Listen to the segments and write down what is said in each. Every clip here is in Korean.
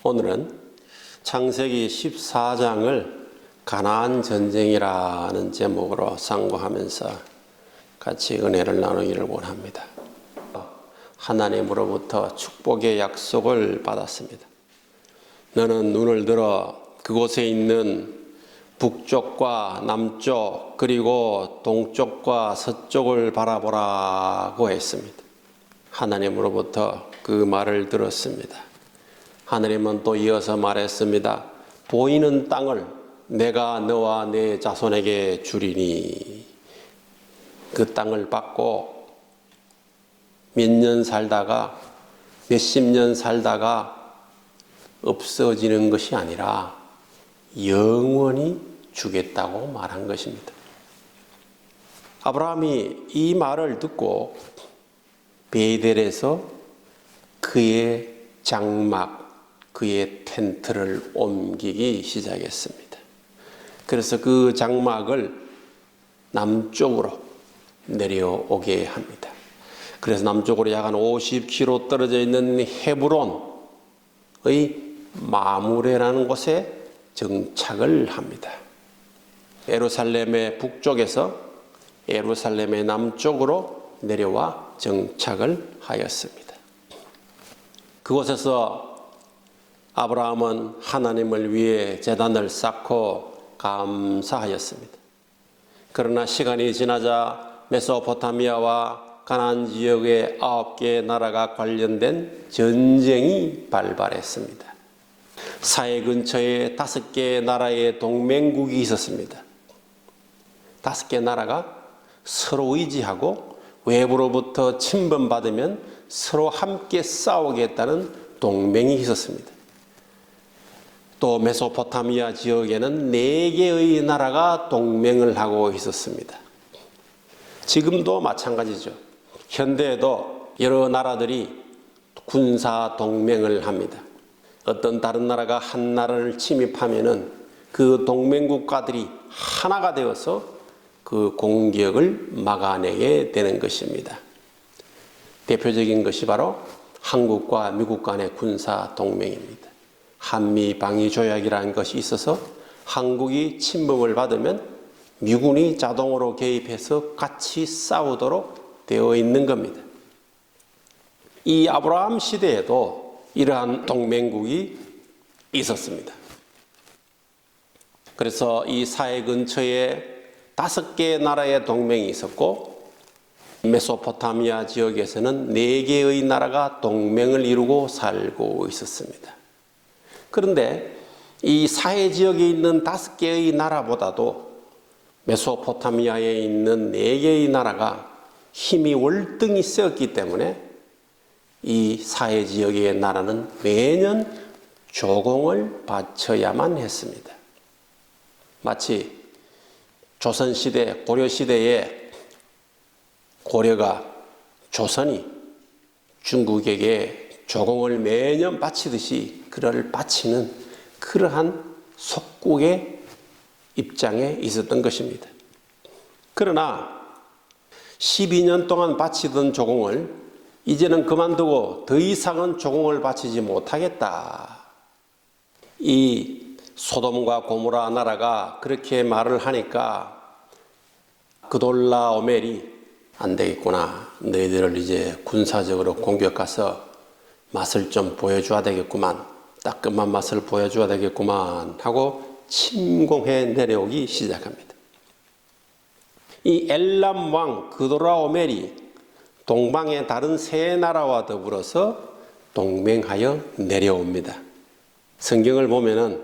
오늘은 창세기 14장을 가나안 전쟁이라는 제목으로 상고하면서 같이 은혜를 나누기를 원합니다. 하나님으로부터 축복의 약속을 받았습니다. 너는 눈을 들어 그곳에 있는 북쪽과 남쪽 그리고 동쪽과 서쪽을 바라보라고 했습니다. 하나님으로부터 그 말을 들었습니다. 하나님은 또 이어서 말했습니다. 보이는 땅을 내가 너와 내 자손에게 주리니 그 땅을 받고 몇 년 살다가 몇십 년 살다가 없어지는 것이 아니라 영원히 주겠다고 말한 것입니다. 아브라함이 이 말을 듣고 베델에서 그의 장막, 그의 텐트를 옮기기 시작했습니다. 그래서 그 장막을 남쪽으로 내려오게 합니다. 그래서 남쪽으로 약 한 50km 떨어져 있는 헤브론의 마므레라는 곳에 정착을 합니다. 예루살렘의 북쪽에서 예루살렘의 남쪽으로 내려와 정착을 하였습니다. 그곳에서 아브라함은 하나님을 위해 제단을 쌓고 감사하였습니다. 그러나 시간이 지나자 메소포타미아와 가나안 지역의 9개의 나라가 관련된 전쟁이 발발했습니다. 사해 근처에 5개의 나라의 동맹국이 있었습니다. 5개 나라가 서로 의지하고 외부로부터 침범받으면 서로 함께 싸우겠다는 동맹이 있었습니다. 또 메소포타미아 지역에는 4개의 나라가 동맹을 하고 있었습니다. 지금도 마찬가지죠. 현대에도 여러 나라들이 군사 동맹을 합니다. 어떤 다른 나라가 한 나라를 침입하면은 그 동맹국가들이 하나가 되어서 그 공격을 막아내게 되는 것입니다. 대표적인 것이 바로 한국과 미국 간의 군사 동맹입니다. 한미 방위 조약이라는 것이 있어서 한국이 침범을 받으면 미군이 자동으로 개입해서 같이 싸우도록 되어 있는 겁니다. 이 아브라함 시대에도 이러한 동맹국이 있었습니다. 그래서 이 사해 근처에 5개의 나라의 동맹이 있었고 메소포타미아 지역에서는 4개의 나라가 동맹을 이루고 살고 있었습니다. 그런데 이 사해 지역에 있는 5개의 나라보다도 메소포타미아에 있는 4개의 나라가 힘이 월등히 세었기 때문에 이 사해 지역의 나라는 매년 조공을 바쳐야만 했습니다. 마치 조선시대, 고려시대에 고려가 조선이 중국에게 조공을 매년 바치듯이 그를 바치는 그러한 속국의 입장에 있었던 것입니다. 그러나 12년 동안 바치던 조공을 이제는 그만두고 더 이상은 조공을 바치지 못하겠다. 이 소돔과 고모라 나라가 그렇게 말을 하니까 그돌라오멜이 안 되겠구나. 너희들을 이제 군사적으로 공격 가서 맛을 좀 보여줘야 되겠구만. 따끔한 맛을 보여줘야 되겠구만 하고 침공해 내려오기 시작합니다. 이 엘람 왕 그돌라오멜이 동방의 다른 3나라와 더불어서 동맹하여 내려옵니다. 성경을 보면은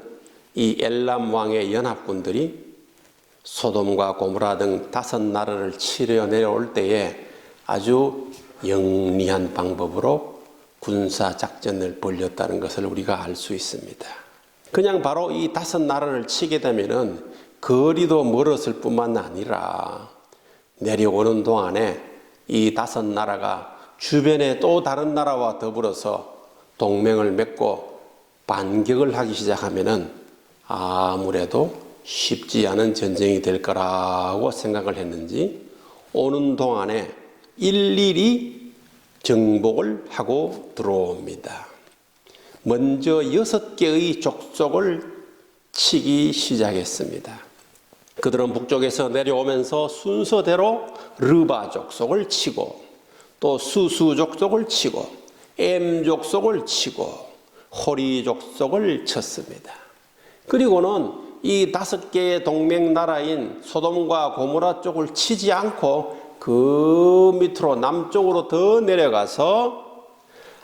이 엘람 왕의 연합군들이 소돔과 고모라 등 5나라를 치려 내려올 때에 아주 영리한 방법으로 군사작전을 벌였다는 것을 우리가 알 수 있습니다. 그냥 바로 이 5나라를 치게 되면은 거리도 멀었을 뿐만 아니라 내려오는 동안에 이 5나라가 주변에 또 다른 나라와 더불어서 동맹을 맺고 반격을 하기 시작하면은 아무래도 쉽지 않은 전쟁이 될 거라고 생각을 했는지 오는 동안에 일일이 정복을 하고 들어옵니다. 먼저 6개의 족속을 치기 시작했습니다. 그들은 북쪽에서 내려오면서 순서대로 르바 족속을 치고 또 수수 족속을 치고 엠 족속을 치고 호리 족속을 쳤습니다. 그리고는 이 5개의 동맹 나라인 소돔과 고모라 쪽을 치지 않고 그 밑으로 남쪽으로 더 내려가서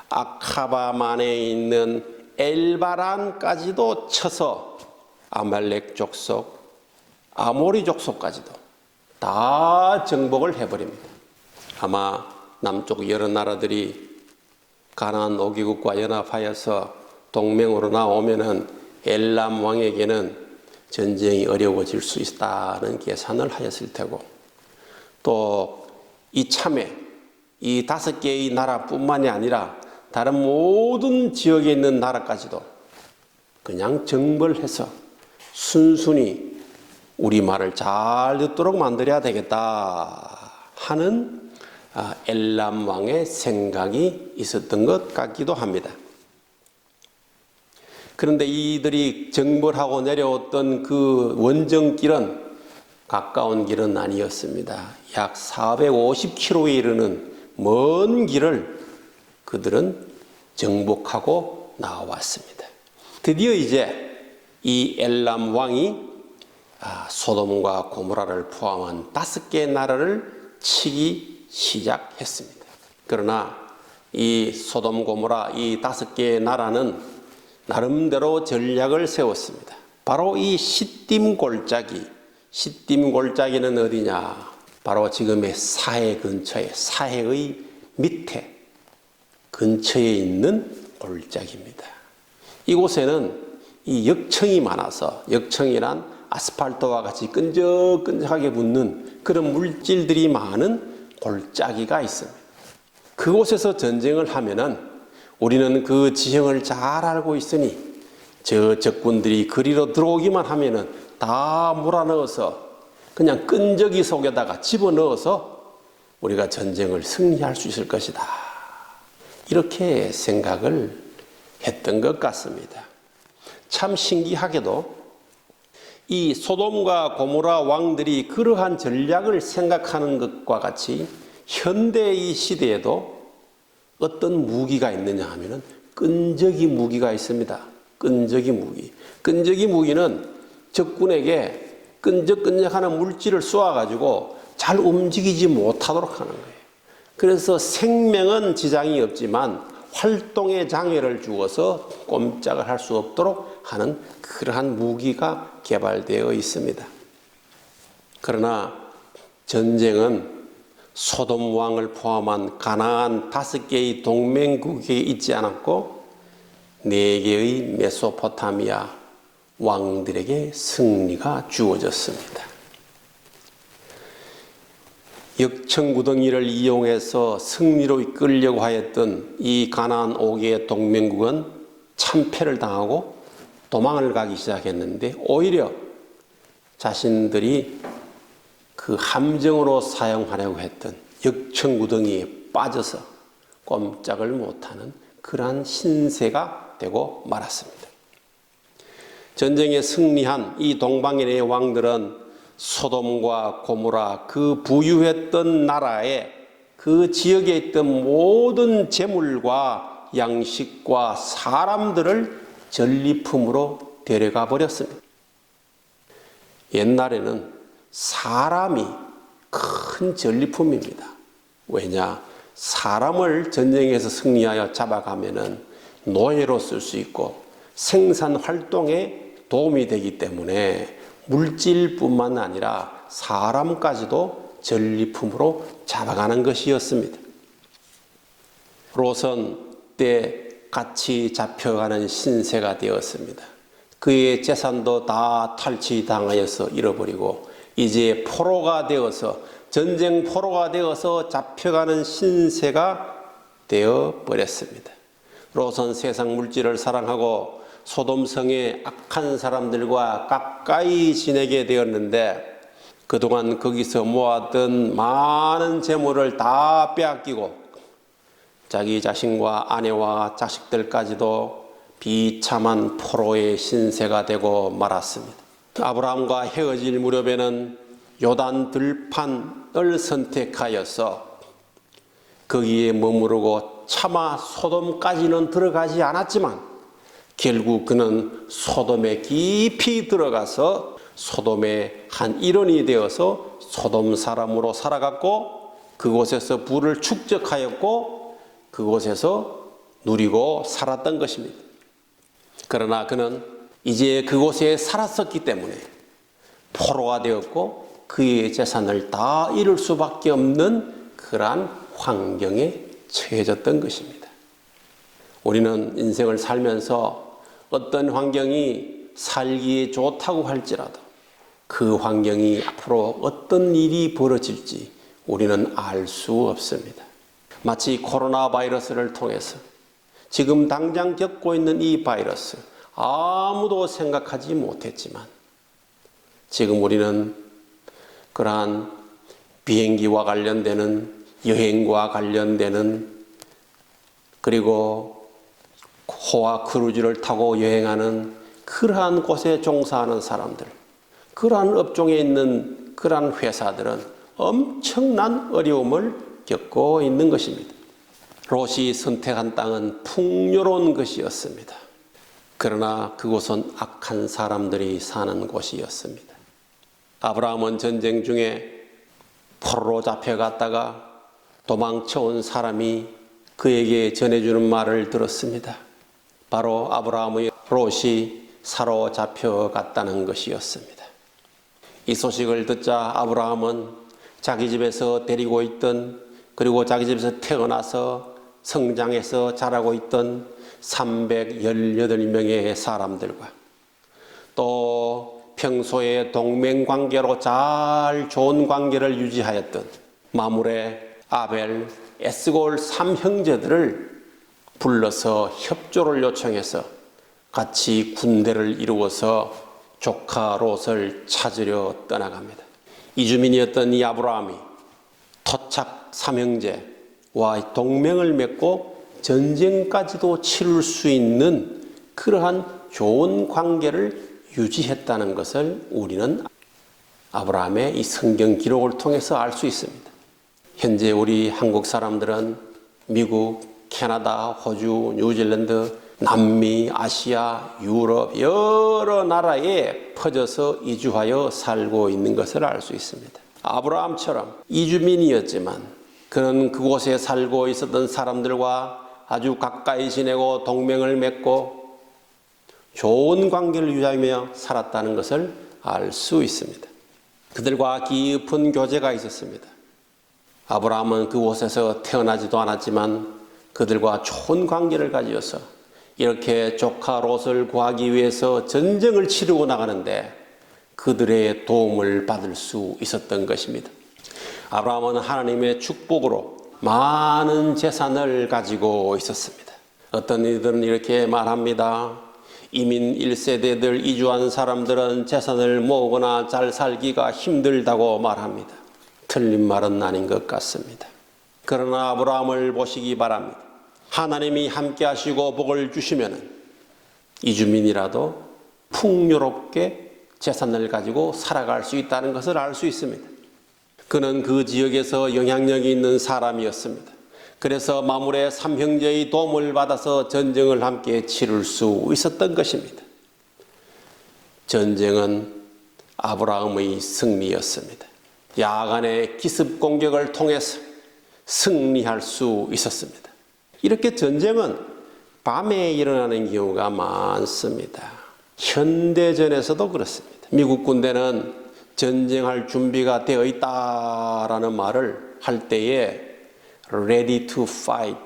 아카바만에 있는 엘바란까지도 쳐서 아말렉 족속, 아모리 족속까지도 다 정복을 해버립니다. 아마 남쪽 여러 나라들이 가나안 5개국과 연합하여서 동맹으로 나오면은 엘람 왕에게는 전쟁이 어려워질 수 있다는 계산을 하였을 테고, 또 이참에 이 5개의 나라뿐만이 아니라 다른 모든 지역에 있는 나라까지도 그냥 정벌해서 순순히 우리 말을 잘 듣도록 만들어야 되겠다 하는 엘람 왕의 생각이 있었던 것 같기도 합니다. 그런데 이들이 정벌하고 내려왔던 그 원정길은 가까운 길은 아니었습니다. 약 450km에 이르는 먼 길을 그들은 정복하고 나왔습니다. 드디어 이제 이 엘람 왕이 소돔과 고모라를 포함한 5개의 나라를 치기 시작했습니다. 그러나 이 소돔 고모라 이 5개의 나라는 나름대로 전략을 세웠습니다. 바로 이 시딤 골짜기는 어디냐? 바로 지금의 사해 근처에, 사해의 밑에 근처에 있는 골짜기입니다. 이곳에는 이 역청이 많아서, 역청이란 아스팔트와 같이 끈적끈적하게 붙는 그런 물질들이 많은 골짜기가 있습니다. 그곳에서 전쟁을 하면은 우리는 그 지형을 잘 알고 있으니 저 적군들이 그리로 들어오기만 하면은 다 몰아넣어서 그냥 끈적이 속에다가 집어넣어서 우리가 전쟁을 승리할 수 있을 것이다. 이렇게 생각을 했던 것 같습니다. 참 신기하게도 이 소돔과 고모라 왕들이 그러한 전략을 생각하는 것과 같이 현대 이 시대에도 어떤 무기가 있느냐 하면은 끈적이 무기가 있습니다. 끈적이 무기. 끈적이 무기는 적군에게 끈적끈적하는 물질을 쏘아가지고 잘 움직이지 못하도록 하는 거예요. 그래서 생명은 지장이 없지만 활동에 장애를 주어서 꼼짝을 할 수 없도록 하는 그러한 무기가 개발되어 있습니다. 그러나 전쟁은 소돔 왕을 포함한 가나안 5개의 동맹국에 있지 않았고 4개의 메소포타미아 왕들에게 승리가 주어졌습니다. 역청구덩이를 이용해서 승리로 이끌려고 하였던 이 가나안 5개의 동맹국은 참패를 당하고 도망을 가기 시작했는데 오히려 자신들이 그 함정으로 사용하려고 했던 역청구덩이에 빠져서 꼼짝을 못하는 그러한 신세가 되고 말았습니다. 전쟁에 승리한 이 동방인의 왕들은 소돔과 고모라 그 부유했던 나라에 그 지역에 있던 모든 재물과 양식과 사람들을 전리품으로 데려가 버렸습니다. 옛날에는 사람이 큰 전리품입니다. 왜냐? 사람을 전쟁에서 승리하여 잡아가면은 노예로 쓸 수 있고 생산 활동에 도움이 되기 때문에 물질뿐만 아니라 사람까지도 전리품으로 잡아가는 것이었습니다. 롯은 때 같이 잡혀가는 신세가 되었습니다. 그의 재산도 다 탈취당하여서 잃어버리고 이제 포로가 되어서 전쟁 포로가 되어서 잡혀가는 신세가 되어버렸습니다. 롯은 세상 물질을 사랑하고 소돔성의 악한 사람들과 가까이 지내게 되었는데 그동안 거기서 모았던 많은 재물을 다 빼앗기고 자기 자신과 아내와 자식들까지도 비참한 포로의 신세가 되고 말았습니다. 아브라함과 헤어질 무렵에는 요단 들판을 선택하여서 거기에 머무르고 차마 소돔까지는 들어가지 않았지만 결국 그는 소돔에 깊이 들어가서 소돔의 한 일원이 되어서 소돔 사람으로 살아갔고 그곳에서 부를 축적하였고 그곳에서 누리고 살았던 것입니다. 그러나 그는 이제 그곳에 살았었기 때문에 포로가 되었고 그의 재산을 다 잃을 수밖에 없는 그러한 환경에 처해졌던 것입니다. 우리는 인생을 살면서 어떤 환경이 살기에 좋다고 할지라도 그 환경이 앞으로 어떤 일이 벌어질지 우리는 알 수 없습니다. 마치 코로나 바이러스를 통해서 지금 당장 겪고 있는 이 바이러스 아무도 생각하지 못했지만 지금 우리는 그러한 비행기와 관련되는 여행과 관련되는 그리고 호화 크루즈를 타고 여행하는 그러한 곳에 종사하는 사람들, 그러한 업종에 있는 그러한 회사들은 엄청난 어려움을 겪고 있는 것입니다. 롯이 선택한 땅은 풍요로운 것이었습니다. 그러나 그곳은 악한 사람들이 사는 곳이었습니다. 아브라함은 전쟁 중에 포로로 잡혀갔다가 도망쳐온 사람이 그에게 전해주는 말을 들었습니다. 바로 아브라함의 롯이 사로잡혀갔다는 것이었습니다. 이 소식을 듣자 아브라함은 자기 집에서 데리고 있던 그리고 자기 집에서 태어나서 성장해서 자라고 있던 318명의 사람들과 또 평소에 동맹관계로 잘 좋은 관계를 유지하였던 마므레, 아벨, 에스골 3형제들을 불러서 협조를 요청해서 같이 군대를 이루어서 조카 롯을 찾으려 떠나갑니다. 이주민이었던 이 아브라함이 토착 3형제와 동맹을 맺고 전쟁까지도 치룰 수 있는 그러한 좋은 관계를 유지했다는 것을 우리는 아브라함의 이 성경 기록을 통해서 알 수 있습니다. 현재 우리 한국 사람들은 미국, 캐나다, 호주, 뉴질랜드, 남미, 아시아, 유럽 여러 나라에 퍼져서 이주하여 살고 있는 것을 알 수 있습니다. 아브라함처럼 이주민이었지만 그는 그곳에 살고 있었던 사람들과 아주 가까이 지내고 동맹을 맺고 좋은 관계를 유지하며 살았다는 것을 알 수 있습니다. 그들과 깊은 교제가 있었습니다. 아브라함은 그곳에서 태어나지도 않았지만 그들과 좋은 관계를 가지어서 이렇게 조카 롯을 구하기 위해서 전쟁을 치르고 나가는데 그들의 도움을 받을 수 있었던 것입니다. 아브라함은 하나님의 축복으로 많은 재산을 가지고 있었습니다. 어떤 이들은 이렇게 말합니다. 이민 1세대들 이주한 사람들은 재산을 모으거나 잘 살기가 힘들다고 말합니다. 틀린 말은 아닌 것 같습니다. 그러나 아브라함을 보시기 바랍니다. 하나님이 함께 하시고 복을 주시면 이주민이라도 풍요롭게 재산을 가지고 살아갈 수 있다는 것을 알 수 있습니다. 그는 그 지역에서 영향력이 있는 사람이었습니다. 그래서 마므레 3형제의 도움을 받아서 전쟁을 함께 치를 수 있었던 것입니다. 전쟁은 아브라함의 승리였습니다. 야간의 기습 공격을 통해서 승리할 수 있었습니다. 이렇게 전쟁은 밤에 일어나는 경우가 많습니다. 현대전에서도 그렇습니다. 미국 군대는 전쟁할 준비가 되어 있다라는 말을 할 때에 ready to fight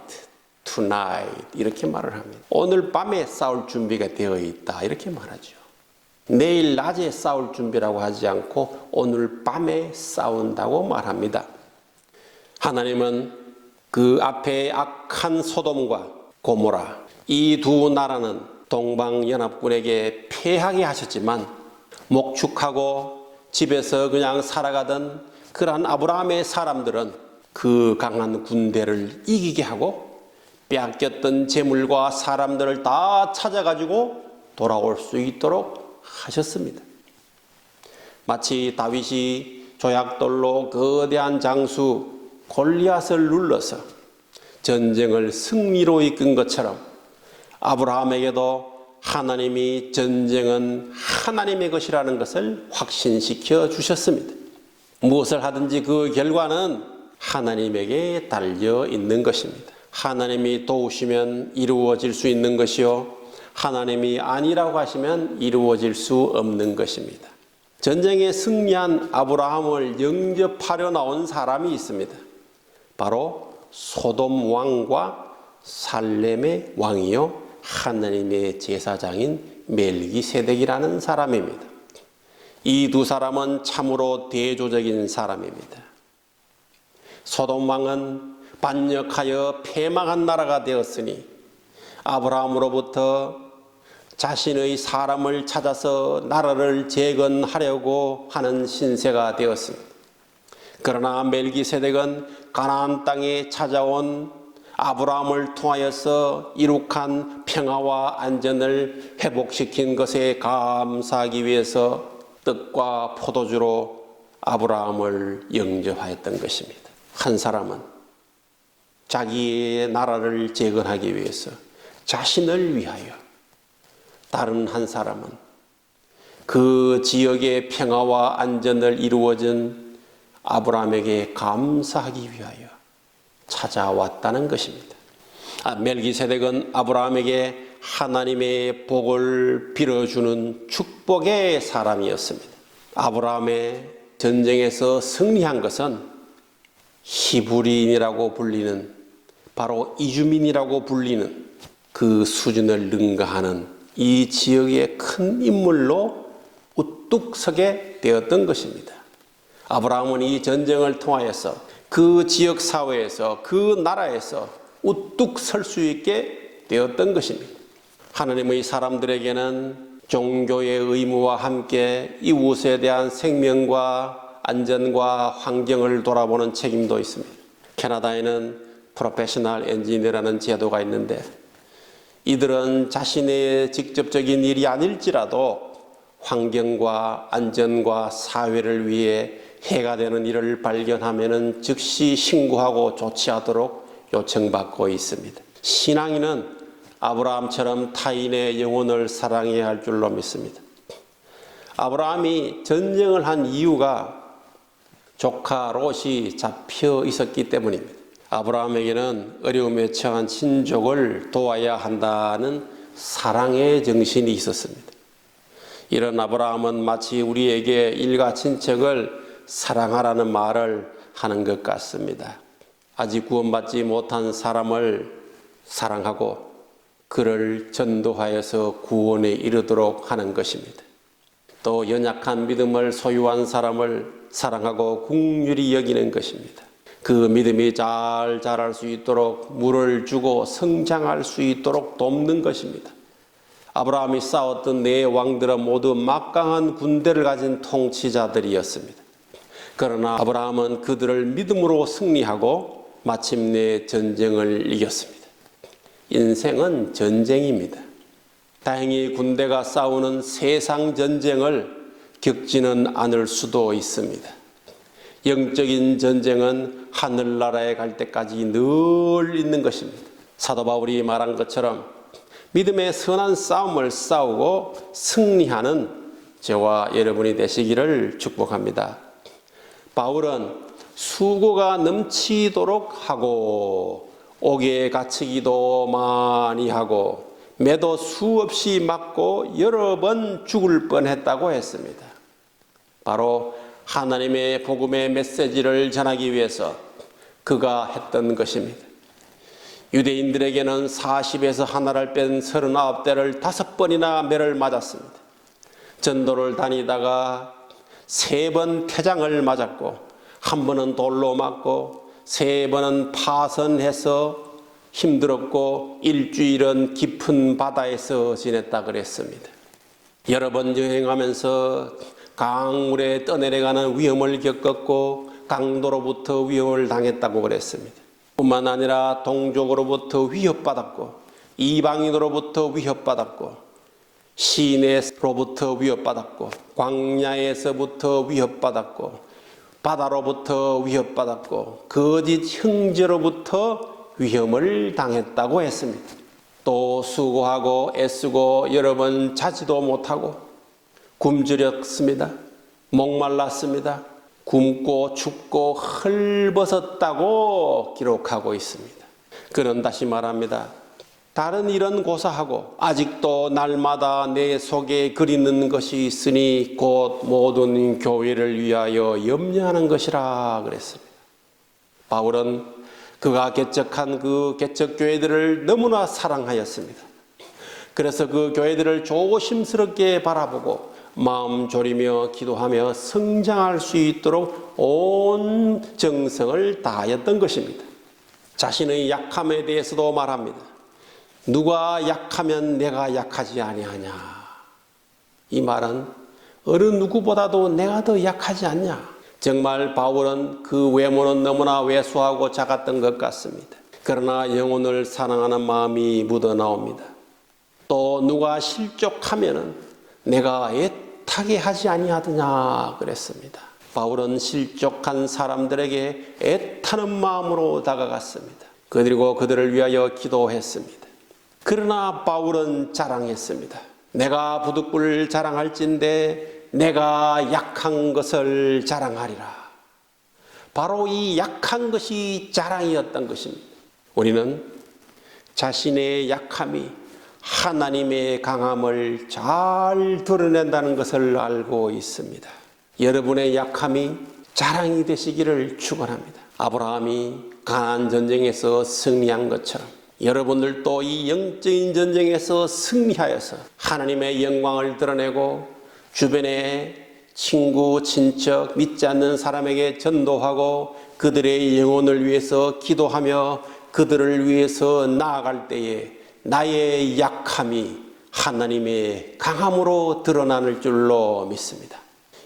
tonight 이렇게 말을 합니다. 오늘 밤에 싸울 준비가 되어 있다 이렇게 말하죠. 내일 낮에 싸울 준비라고 하지 않고 오늘 밤에 싸운다고 말합니다. 하나님은 그 앞에 악한 소돔과 고모라 이 두 나라는 동방연합군에게 패하게 하셨지만 목축하고 집에서 그냥 살아가던 그러한 아브라함의 사람들은 그 강한 군대를 이기게 하고 빼앗겼던 재물과 사람들을 다 찾아가지고 돌아올 수 있도록 하셨습니다. 마치 다윗이 조약돌로 거대한 장수 골리앗을 눌러서 전쟁을 승리로 이끈 것처럼 아브라함에게도 하나님이 전쟁은 하나님의 것이라는 것을 확신시켜 주셨습니다. 무엇을 하든지 그 결과는 하나님에게 달려 있는 것입니다. 하나님이 도우시면 이루어질 수 있는 것이요, 하나님이 아니라고 하시면 이루어질 수 없는 것입니다. 전쟁에 승리한 아브라함을 영접하려 나온 사람이 있습니다. 바로 소돔 왕과 살렘의 왕이요 하나님의 제사장인 멜기세덱이라는 사람입니다. 이 두 사람은 참으로 대조적인 사람입니다. 소돔 왕은 반역하여 패망한 나라가 되었으니 아브라함으로부터 자신의 사람을 찾아서 나라를 재건하려고 하는 신세가 되었습니다. 그러나 멜기세덱은 가나안 땅에 찾아온 아브라함을 통하여서 이룩한 평화와 안전을 회복시킨 것에 감사하기 위해서 떡과 포도주로 아브라함을 영접하였던 것입니다. 한 사람은 자기의 나라를 재건하기 위해서 자신을 위하여, 다른 한 사람은 그 지역의 평화와 안전을 이루어진 아브라함에게 감사하기 위하여 찾아왔다는 것입니다. 멜기세덱은 아브라함에게 하나님의 복을 빌어주는 축복의 사람이었습니다. 아브라함의 전쟁에서 승리한 것은 히브리인이라고 불리는, 바로 이주민이라고 불리는 그 수준을 능가하는 이 지역의 큰 인물로 우뚝 서게 되었던 것입니다. 아브라함은 이 전쟁을 통하여서 그 지역 사회에서, 그 나라에서 우뚝 설 수 있게 되었던 것입니다. 하나님의 사람들에게는 종교의 의무와 함께 이웃에 대한 생명과 안전과 환경을 돌아보는 책임도 있습니다. 캐나다에는 프로페셔널 엔지니어라는 제도가 있는데, 이들은 자신의 직접적인 일이 아닐지라도 환경과 안전과 사회를 위해 해가 되는 일을 발견하면 즉시 신고하고 조치하도록 요청받고 있습니다. 신앙인은 아브라함처럼 타인의 영혼을 사랑해야 할 줄로 믿습니다. 아브라함이 전쟁을 한 이유가 조카 롯이 잡혀 있었기 때문입니다. 아브라함에게는 어려움에 처한 친족을 도와야 한다는 사랑의 정신이 있었습니다. 이런 아브라함은 마치 우리에게 일가 친척을 사랑하라는 말을 하는 것 같습니다. 아직 구원받지 못한 사람을 사랑하고 그를 전도하여서 구원에 이르도록 하는 것입니다. 또 연약한 믿음을 소유한 사람을 사랑하고 긍휼히 여기는 것입니다. 그 믿음이 잘 자랄 수 있도록 물을 주고 성장할 수 있도록 돕는 것입니다. 아브라함이 싸웠던 네 왕들은 모두 막강한 군대를 가진 통치자들이었습니다. 그러나 아브라함은 그들을 믿음으로 승리하고 마침내 전쟁을 이겼습니다. 인생은 전쟁입니다. 다행히 군대가 싸우는 세상 전쟁을 겪지는 않을 수도 있습니다. 영적인 전쟁은 하늘나라에 갈 때까지 늘 있는 것입니다. 사도 바울이 말한 것처럼 믿음의 선한 싸움을 싸우고 승리하는 저와 여러분이 되시기를 축복합니다. 바울은 수고가 넘치도록 하고 옥에 갇히기도 많이 하고 매도 수없이 맞고 여러 번 죽을 뻔했다고 했습니다. 바로 하나님의 복음의 메시지를 전하기 위해서 그가 했던 것입니다. 유대인들에게는 40에서 하나를 뺀 39대를 5번이나 매를 맞았습니다. 전도를 다니다가 3번 태장을 맞았고, 1번은 돌로 맞고, 3번은 파선해서 힘들었고, 일주일은 깊은 바다에서 지냈다 그랬습니다. 여러 번 여행하면서 강물에 떠내려가는 위험을 겪었고, 강도로부터 위험을 당했다고 그랬습니다. 뿐만 아니라 동족으로부터 위협받았고 이방인으로부터 위협받았고 시내로부터 위협받았고 광야에서부터 위협받았고 바다로부터 위협받았고 거짓 형제로부터 위험을 당했다고 했습니다. 또 수고하고 애쓰고 여러 번 자지도 못하고 굶주렸습니다. 목말랐습니다. 굶고 춥고 헐벗었다고 기록하고 있습니다. 그는 다시 말합니다. 다른 일은 고사하고 아직도 날마다 내 속에 그리는 것이 있으니 곧 모든 교회를 위하여 염려하는 것이라 그랬습니다. 바울은 그가 개척한 그 개척교회들을 너무나 사랑하였습니다. 그래서 그 교회들을 조심스럽게 바라보고 마음 졸이며 기도하며 성장할 수 있도록 온 정성을 다하였던 것입니다. 자신의 약함에 대해서도 말합니다. 누가 약하면 내가 약하지 아니하냐. 이 말은 어느 누구보다도 내가 더 약하지 않냐. 정말 바울은 그 외모는 너무나 왜소하고 작았던 것 같습니다. 그러나 영혼을 사랑하는 마음이 묻어나옵니다. 또 누가 실족하면은 내가 애타게 하지 아니하더냐 그랬습니다. 바울은 실족한 사람들에게 애타는 마음으로 다가갔습니다. 그리고 그들을 위하여 기도했습니다. 그러나 바울은 자랑했습니다. 내가 부득불 자랑할진대 내가 약한 것을 자랑하리라. 바로 이 약한 것이 자랑이었던 것입니다. 우리는 자신의 약함이 하나님의 강함을 잘 드러낸다는 것을 알고 있습니다. 여러분의 약함이 자랑이 되시기를 축원합니다. 아브라함이 가나안 전쟁에서 승리한 것처럼 여러분들도 이 영적인 전쟁에서 승리하여서 하나님의 영광을 드러내고 주변에 친구, 친척, 믿지 않는 사람에게 전도하고 그들의 영혼을 위해서 기도하며 그들을 위해서 나아갈 때에 나의 약함이 하나님의 강함으로 드러나는 줄로 믿습니다.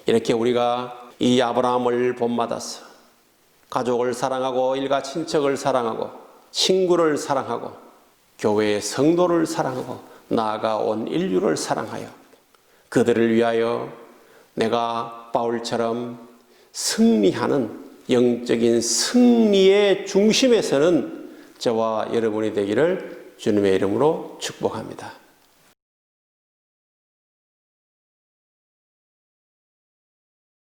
이렇게 우리가 이 아브라함을 본받아서 가족을 사랑하고 일가 친척을 사랑하고 친구를 사랑하고 교회의 성도를 사랑하고 나아가 온 인류를 사랑하여 그들을 위하여 내가 바울처럼 승리하는 영적인 승리의 중심에 서는 저와 여러분이 되기를 주님의 이름으로 축복합니다.